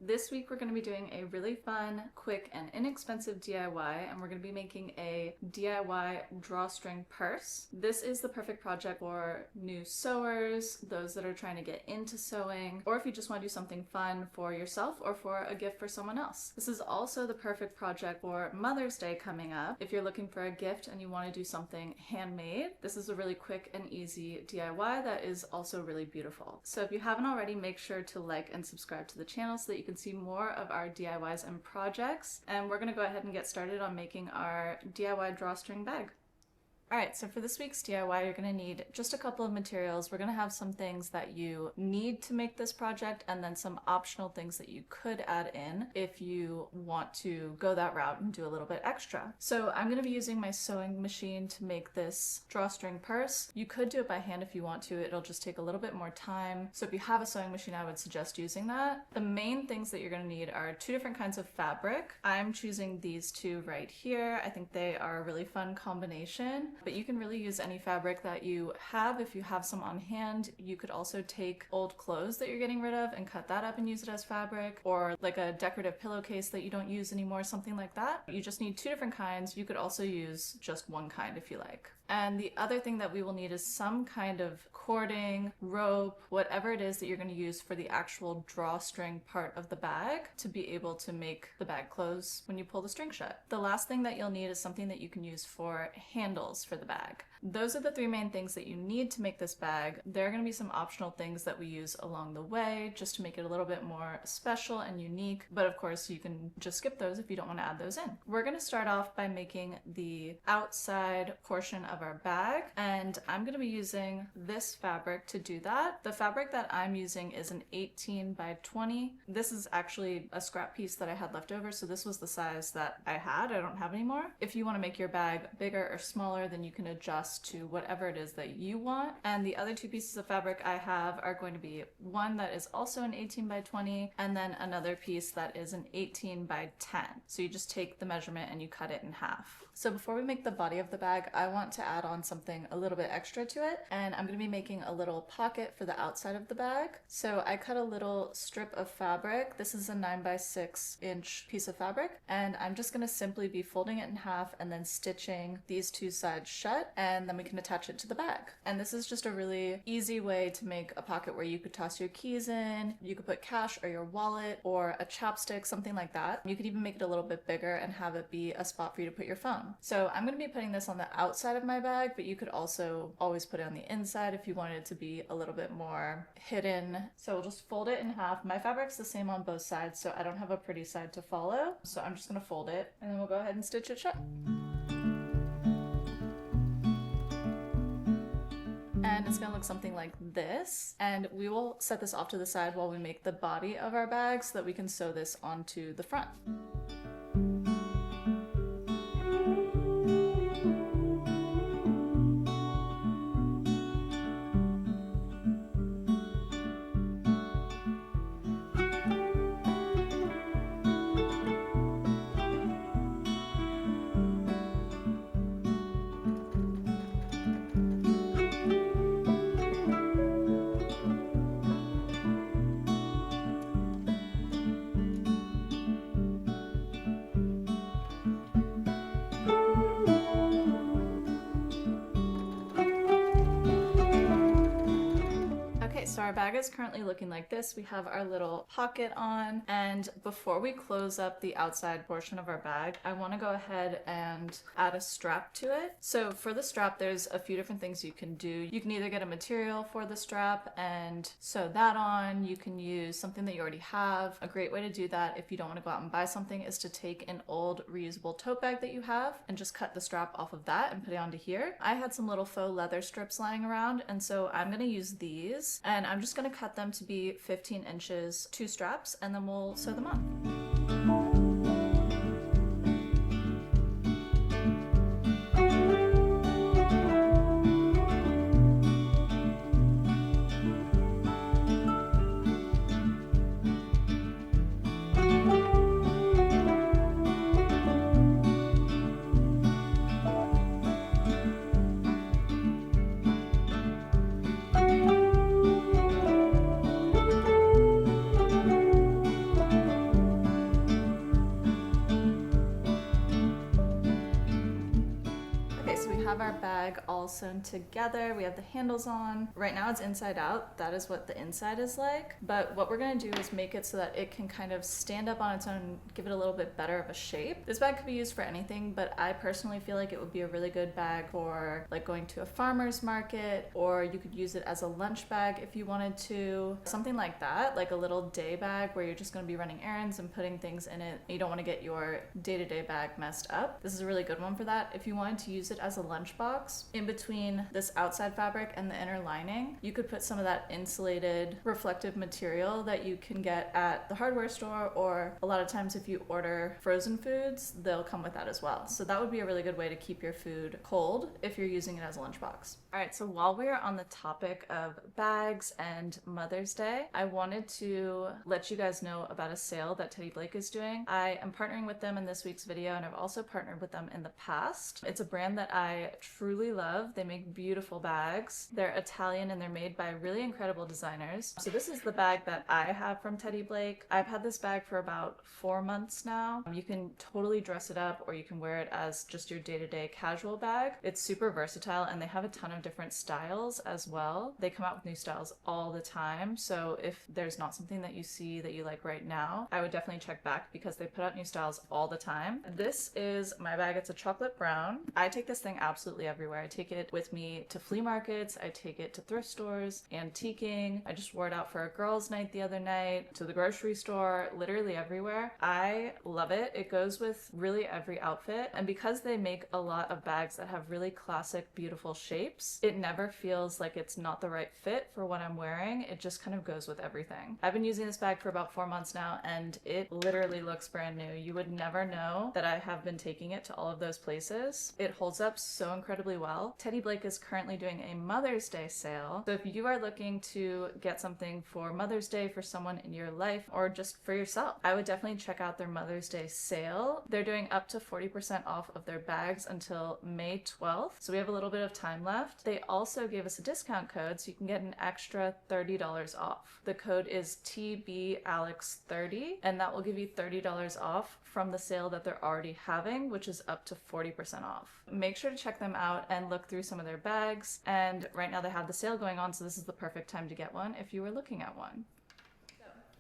This week we're going to be doing a really fun, quick, and inexpensive DIY, and we're going to be making a DIY drawstring purse. This is the perfect project for new sewers, those that are trying to get into sewing, or if you just want to do something fun for yourself or for a gift for someone else. This is also the perfect project for Mother's Day coming up. If you're looking for a gift and you want to do something handmade, this is a really quick and easy DIY that is also really beautiful. So if you haven't already, make sure to like and subscribe to the channel so that you can see more of our DIYs and projects. And we're going to go ahead and get started on making our DIY drawstring bag. Alright, so for this week's DIY, you're going to need just a couple of materials. We're going to have some things that you need to make this project and then some optional things that you could add in if you want to go that route and do a little bit extra. So I'm going to be using my sewing machine to make this drawstring purse. You could do it by hand if you want to. It'll just take a little bit more time. So if you have a sewing machine, I would suggest using that. The main things that you're going to need are two different kinds of fabric. I'm choosing these two right here. I think they are a really fun combination. But you can really use any fabric that you have. If you have some on hand, you could also take old clothes that you're getting rid of and cut that up and use it as fabric, or like a decorative pillowcase that you don't use anymore, something like that. You just need two different kinds. You could also use just one kind if you like. And the other thing that we will need is some kind of cording, rope, whatever it is that you're going to use for the actual drawstring part of the bag to be able to make the bag close when you pull the string shut. The last thing that you'll need is something that you can use for handles for the bag. Those are the three main things that you need to make this bag. There are going to be some optional things that we use along the way just to make it a little bit more special and unique, but of course you can just skip those if you don't want to add those in. We're going to start off by making the outside portion of our bag, and I'm going to be using this fabric to do that. The fabric that I'm using is an 18 by 20. This is actually a scrap piece that I had left over, so this was the size that I had. I don't have anymore. If you want to make your bag bigger or smaller, then you can adjust to whatever it is that you want. And the other two pieces of fabric I have are going to be one that is also an 18 by 20 and then another piece that is an 18 by 10. So you just take the measurement and you cut it in half. So before we make the body of the bag, I want to add on something a little bit extra to it, and I'm going to be making a little pocket for the outside of the bag. So I cut a little strip of fabric. This is a 9 by 6 inch piece of fabric, and I'm just going to simply be folding it in half and then stitching these two sides shut, and then we can attach it to the bag. And this is just a really easy way to make a pocket where you could toss your keys in, you could put cash or your wallet or a chapstick, something like that. You could even make it a little bit bigger and have it be a spot for you to put your phone. So I'm going to be putting this on the outside of my bag, but you could also always put it on the inside if you wanted it to be a little bit more hidden. So we'll just fold it in half. My fabric's the same on both sides, so I don't have a pretty side to follow. So I'm just going to fold it and then we'll go ahead and stitch it shut. And it's going to look something like this. And we will set this off to the side while we make the body of our bag so that we can sew this onto the front. So our bag is currently looking like this. We have our little pocket on, and before we close up the outside portion of our bag, I want to go ahead and add a strap to it. So for the strap, there's a few different things you can do. You can either get a material for the strap and sew that on. You can use something that you already have. A great way to do that if you don't want to go out and buy something is to take an old reusable tote bag that you have and just cut the strap off of that and put it onto here. I had some little faux leather strips lying around, and so I'm going to use these, and I'm just going to cut them to be 15 inches, two straps, and then we'll sew them on. sewn together. We have the handles on. Right now it's inside out. That is what the inside is like. But what we're gonna do is make it so that it can kind of stand up on its own, give it a little bit better of a shape. This bag could be used for anything, but I personally feel like it would be a really good bag for like going to a farmer's market, or you could use it as a lunch bag if you wanted to. Something like that, like a little day bag where you're just gonna be running errands and putting things in it. You don't wanna get your day-to-day bag messed up. This is a really good one for that. If you wanted to use it as a lunchbox, in between this outside fabric and the inner lining, you could put some of that insulated reflective material that you can get at the hardware store, or a lot of times if you order frozen foods, they'll come with that as well. So that would be a really good way to keep your food cold if you're using it as a lunchbox. All right, so while we are on the topic of bags and Mother's Day, I wanted to let you guys know about a sale that Teddy Blake is doing. I am partnering with them in this week's video, and I've also partnered with them in the past. It's a brand that I truly love. They make beautiful bags. They're Italian and they're made by really incredible designers. So this is the bag that I have from Teddy Blake. I've had this bag for about 4 months now. You can totally dress it up, or you can wear it as just your day-to-day casual bag. It's super versatile, and they have a ton of different styles as well. They come out with new styles all the time. So if there's not something that you see that you like right now, I would definitely check back because they put out new styles all the time. This is my bag. It's a chocolate brown. I take this thing absolutely everywhere. I take it with me to flea markets. I take it to thrift stores, antiquing. I just wore it out for a girls' night the other night, to the grocery store, literally everywhere. I love it. It goes with really every outfit. And because they make a lot of bags that have really classic, beautiful shapes, it never feels like it's not the right fit for what I'm wearing. It just kind of goes with everything. I've been using this bag for about 4 months now, and it literally looks brand new. You would never know that I have been taking it to all of those places. It holds up so incredibly well. Teddy Blake is currently doing a Mother's Day sale. So if you are looking to get something for Mother's Day for someone in your life, or just for yourself, I would definitely check out their Mother's Day sale. They're doing up to 40% off of their bags until May 12th. So we have a little bit of time left. They also gave us a discount code, so you can get an extra $30 off. The code is TBAlex30, and that will give you $30 off from the sale that they're already having, which is up to 40% off. Make sure to check them out and look through some of their bags. And right now they have the sale going on, so this is the perfect time to get one if you were looking at one.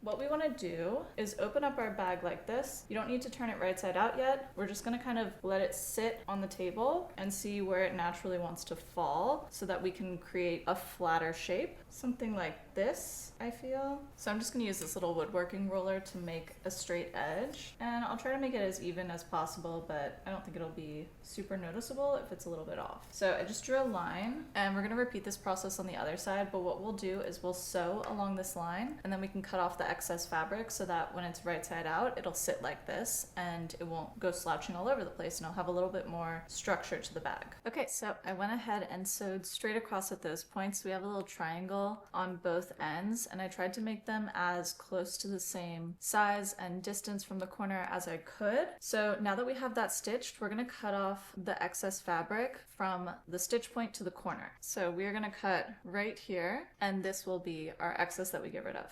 What we want to do is open up our bag like this. You don't need to turn it right side out yet. We're just going to kind of let it sit on the table and see where it naturally wants to fall so that we can create a flatter shape. Something like this, I feel. So I'm just going to use this little woodworking ruler to make a straight edge. And I'll try to make it as even as possible, but I don't think it'll be super noticeable if it's a little bit off. So I just drew a line, and we're going to repeat this process on the other side, but what we'll do is we'll sew along this line, and then we can cut off the excess fabric so that when it's right side out, it'll sit like this and it won't go slouching all over the place, and it'll have a little bit more structure to the bag. Okay, so I went ahead and sewed straight across at those points. We have a little triangle on both ends, and I tried to make them as close to the same size and distance from the corner as I could. So now that we have that stitched, we're going to cut off the excess fabric from the stitch point to the corner. So we're going to cut right here, and this will be our excess that we get rid of.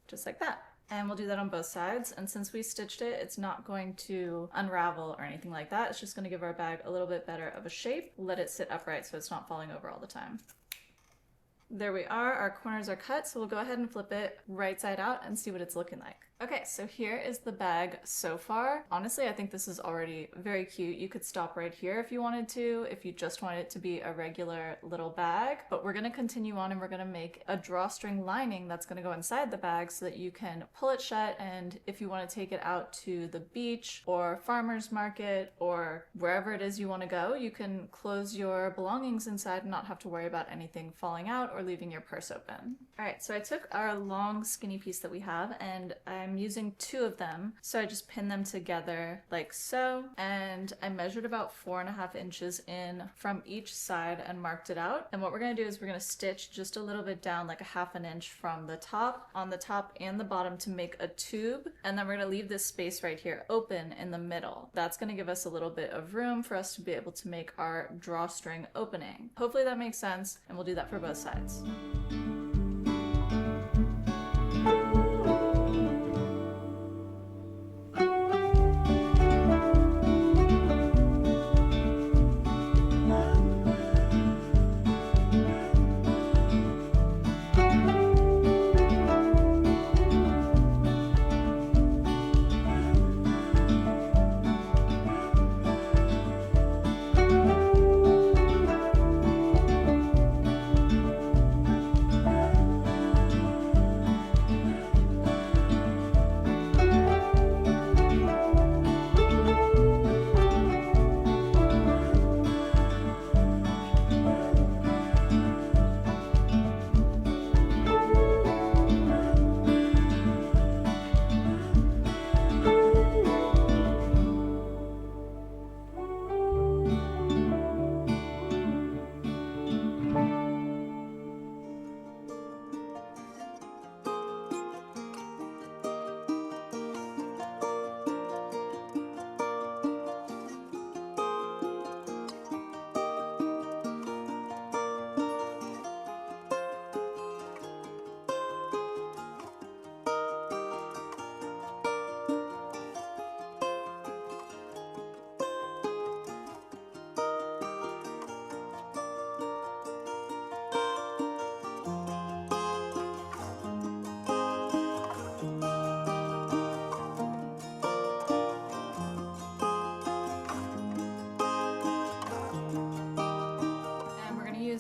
Just like that. And we'll do that on both sides. And since we stitched it, it's not going to unravel or anything like that. It's just going to give our bag a little bit better of a shape. Let it sit upright so it's not falling over all the time. There we are, our corners are cut, so we'll go ahead and flip it right side out and see what it's looking like. Okay, so here is the bag so far. Honestly, I think this is already very cute. You could stop right here if you wanted to, if you just wanted it to be a regular little bag. But we're gonna continue on, and we're gonna make a drawstring lining that's gonna go inside the bag so that you can pull it shut, and if you wanna take it out to the beach or farmer's market or wherever it is you wanna go, you can close your belongings inside and not have to worry about anything falling out or leaving your purse open. All right, so I took our long skinny piece that we have, and I'm using 2 of them. So I just pinned them together like so, and I measured about 4.5 inches in from each side and marked it out. And what we're gonna do is we're gonna stitch just a little bit down, like a 1/2 inch from the top, on the top and the bottom, to make a tube. And then we're gonna leave this space right here open in the middle. That's gonna give us a little bit of room for us to be able to make our drawstring opening. Hopefully that makes sense, and we'll do that for both sides.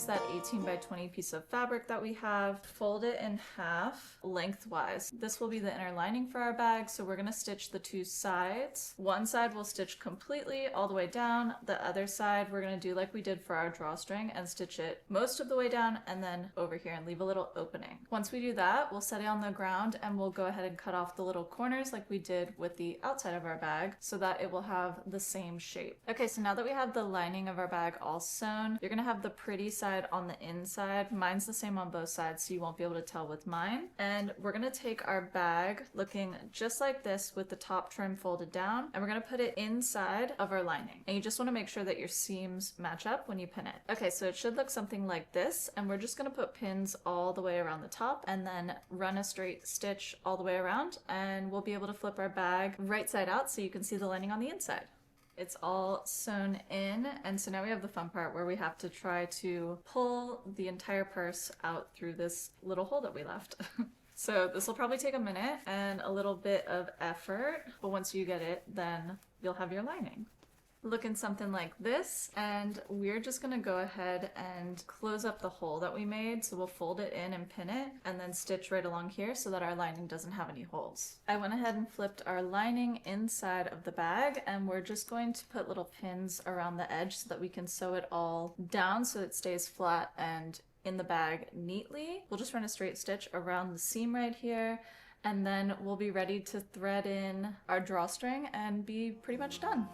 that 18 by 20 piece of fabric that we have, fold it in half lengthwise. This will be the inner lining for our bag, so we're going to stitch the two sides. One side we'll stitch completely all the way down. The other side we're going to do like we did for our drawstring and stitch it most of the way down and then over here and leave a little opening. Once we do that, we'll set it on the ground and we'll go ahead and cut off the little corners like we did with the outside of our bag so that it will have the same shape. Okay, so now that we have the lining of our bag all sewn, you're gonna have the pretty side on the inside. Mine's the same on both sides, so you won't be able to tell with mine. And we're gonna take our bag looking just like this with the top trim folded down, and we're gonna put it inside of our lining. And you just wanna make sure that your seams match up when you pin it. Okay, so it should look something like this, and we're just gonna put pins all the way around the top and then run a straight stitch all the way around, and we'll be able to flip our bag right side out so you can see the lining on the inside. It's all sewn in, and so now we have the fun part where we have to try to pull the entire purse out through this little hole that we left. So this will probably take a minute and a little bit of effort, but once you get it, then you'll have your lining. Looking something like this, and we're just gonna go ahead and close up the hole that we made. So we'll fold it in and pin it and then stitch right along here so that our lining doesn't have any holes. I went ahead and flipped our lining inside of the bag, and we're just going to put little pins around the edge so that we can sew it all down so it stays flat and in the bag neatly. We'll just run a straight stitch around the seam right here, and then we'll be ready to thread in our drawstring and be pretty much done.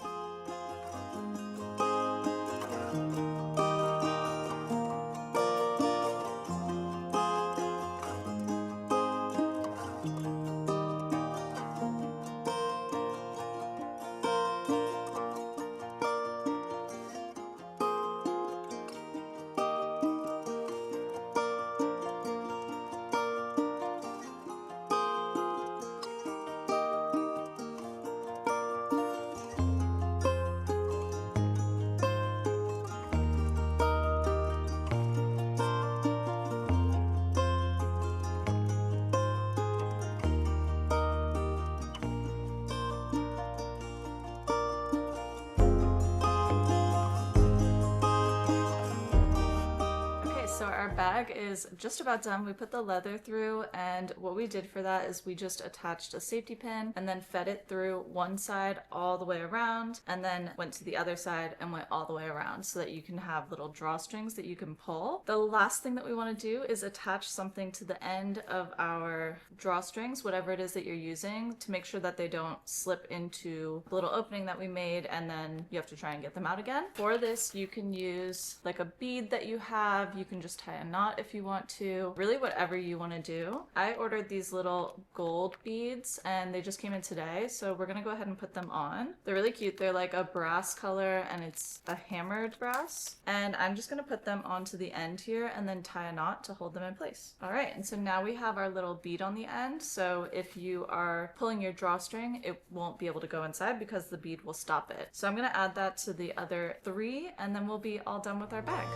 Bag is just about done. We put the leather through, and what we did for that is we just attached a safety pin and then fed it through one side all the way around, and then went to the other side and went all the way around so that you can have little drawstrings that you can pull. The last thing that we want to do is attach something to the end of our drawstrings, whatever it is that you're using, to make sure that they don't slip into the little opening that we made and then you have to try and get them out again. For this, you can use like a bead that you have. You can just tie a knot if you want to, really whatever you want to do. I ordered these little gold beads and they just came in today, so we're gonna go ahead and put them on. They're really cute. They're like a brass color and it's a hammered brass, and I'm just gonna put them onto the end here and then tie a knot to hold them in place. All right, and so now we have our little bead on the end, so if you are pulling your drawstring, it won't be able to go inside because the bead will stop it. So I'm gonna add that to the other three and then we'll be all done with our bag.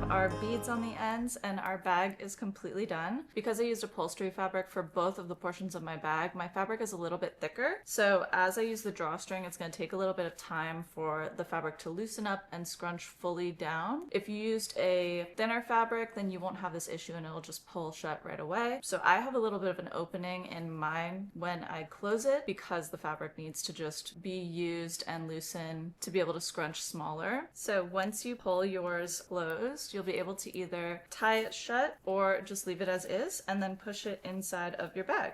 Our beads on the ends and our bag is completely done. Because I used upholstery fabric for both of the portions of my bag, my fabric is a little bit thicker. So as I use the drawstring, it's going to take a little bit of time for the fabric to loosen up and scrunch fully down. If you used a thinner fabric, then you won't have this issue and it'll just pull shut right away. So I have a little bit of an opening in mine when I close it because the fabric needs to just be used and loosen to be able to scrunch smaller. So once you pull yours closed, you'll be able to either tie it shut or just leave it as is and then push it inside of your bag.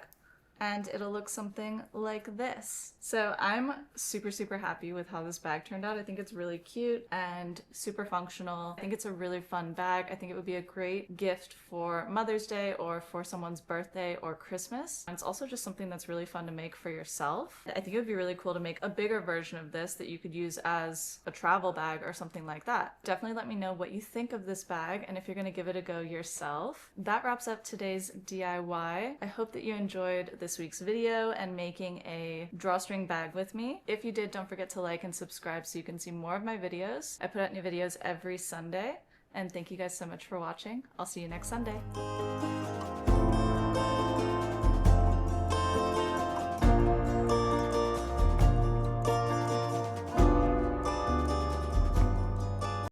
and it'll look something like this. So I'm super happy with how this bag turned out. I think it's really cute and super functional. I think it's a really fun bag. I think it would be a great gift for Mother's Day or for someone's birthday or Christmas. And it's also just something that's really fun to make for yourself. I think it would be really cool to make a bigger version of this that you could use as a travel bag or something like that. Definitely let me know what you think of this bag and if you're gonna give it a go yourself. That wraps up today's DIY. I hope that you enjoyed this week's video and making a drawstring bag with me. If you did, don't forget to like and subscribe so you can see more of my videos. I put out new videos every Sunday, and thank you guys so much for watching. I'll see you next Sunday.